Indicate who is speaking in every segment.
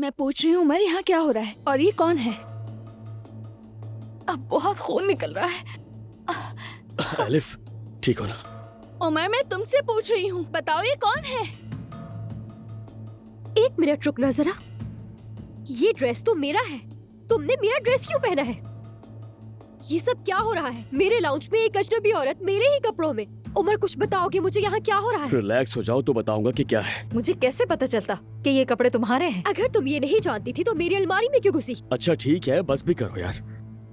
Speaker 1: मैं पूछ रही हूँ उमर, यहाँ क्या हो रहा है और ये कौन है?
Speaker 2: अब बहुत खून निकल रहा है।
Speaker 3: अलिफ, ठीक हो ना?
Speaker 1: उमर, मैं तुमसे पूछ रही हूँ, बताओ ये कौन है?
Speaker 4: एक मिनट रुकना जरा। ये ड्रेस तो मेरा है। तुमने मेरा ड्रेस क्यों पहना है? ये सब क्या हो रहा है? मेरे लाउंज में एक अजनबी औरत मेरे ही कपड़ों में। उमर, कुछ बताओगे मुझे यहाँ क्या हो रहा है?
Speaker 3: रिलैक्स हो जाओ तो बताऊंगा कि क्या है।
Speaker 2: मुझे कैसे पता चलता कि ये कपड़े तुम्हारे हैं?
Speaker 4: अगर तुम ये नहीं जानती थी तो मेरी अलमारी में क्यों घुसी?
Speaker 3: अच्छा ठीक है, बस भी करो यार।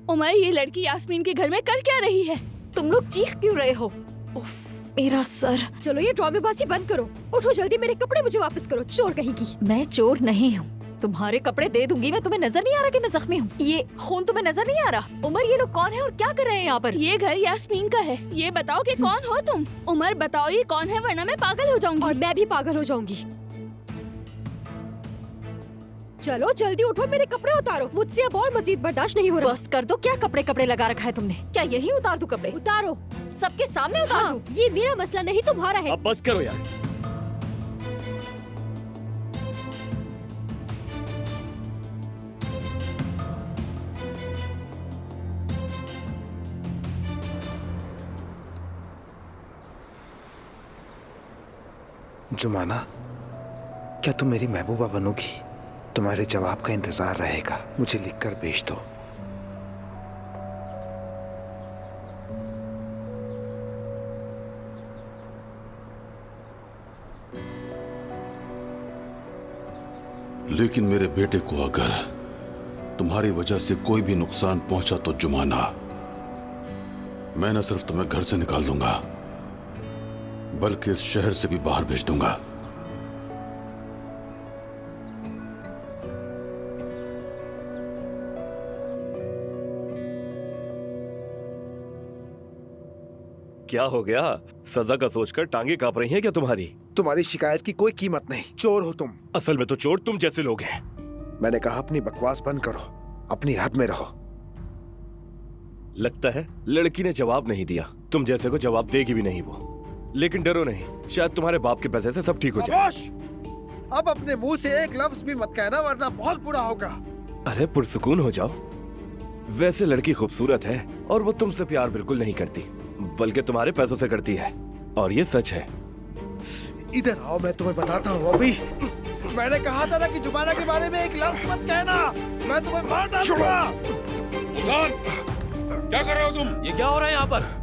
Speaker 1: उमर, ये लड़की यास्मीन के घर में कर क्या रही है?
Speaker 2: तुम लोग चीख क्यों रहे हो? उफ, मेरा सर।
Speaker 4: चलो ये ड्रामेबाजी बंद करो। उठो जल्दी, मेरे कपड़े मुझे वापस करो, चोर कहीं की।
Speaker 2: मैं चोर नहीं हूँ। तुम्हारे कपड़े दे दूंगी मैं। तुम्हें नजर नहीं आ रहा कि मैं जख्मी हूँ? ये खून तुम्हें नजर नहीं आ रहा? उमर, ये लोग कौन है और क्या कर रहे हैं यहाँ पर?
Speaker 1: ये घर यास्मीन का है। ये बताओ कि कौन हो तुम? उमर, बताओ ये कौन है, वरना मैं पागल हो जाऊंगी।
Speaker 4: और मैं भी पागल हो जाऊंगी। चलो जल्दी उठो, मेरे कपड़े उतारो। मुझसे अब और मजीद बर्दाश्त नहीं हो रहा।
Speaker 2: बस कर दो। क्या कपड़े कपड़े लगा रखा है तुमने? क्या यही उतार दूं कपड़े?
Speaker 4: उतारो।
Speaker 2: सबके सामने उतार
Speaker 4: हाँ,
Speaker 2: दूं?
Speaker 4: ये मेरा मसला नहीं तुम्हारा है।
Speaker 3: अब बस करो यार।
Speaker 5: जुमाना, क्या तुम मेरी महबूबा बनोगी? तुम्हारे जवाब का इंतजार रहेगा। मुझे लिखकर भेज दो।
Speaker 6: लेकिन मेरे बेटे को अगर तुम्हारी वजह से कोई भी नुकसान पहुंचा तो जुमाना, मैं न सिर्फ तुम्हें घर से निकाल दूंगा बल्कि इस शहर से भी बाहर भेज दूंगा।
Speaker 7: क्या हो गया? सजा का सोचकर टांगे कांप रही हैं क्या तुम्हारी?
Speaker 5: तुम्हारी शिकायत की कोई कीमत नहीं। चोर हो तुम।
Speaker 7: असल में तो चोर तुम जैसे लोग हैं।
Speaker 5: मैंने कहा अपनी बकवास बंद करो, अपनी हद में रहो।
Speaker 7: लगता है लड़की ने जवाब नहीं दिया। तुम जैसे को जवाब देगी भी नहीं वो। लेकिन डरो नहीं, शायद तुम्हारे बाप के पैसे से सब ठीक हो जाए।
Speaker 5: खामोश! अब अपने मुंह से एक लफ्ज भी मत कहना वरना बहुत बुरा होगा।
Speaker 7: अरे पुरसुकून हो जाओ। वैसे लड़की खूबसूरत है और वो तुमसे प्यार बिल्कुल नहीं करती, बल्कि तुम्हारे पैसों से करती है, और ये सच है।
Speaker 5: इधर आओ, मैं तुम्हें बताता हूँ। अभी मैंने कहा था ना कि जुबाना के बारे में एक लफ्ज मत कहना, मैं तुम्हें मार डालूंगा।
Speaker 6: क्या कर रहे हो तुम?
Speaker 3: ये क्या हो रहा है यहाँ पर?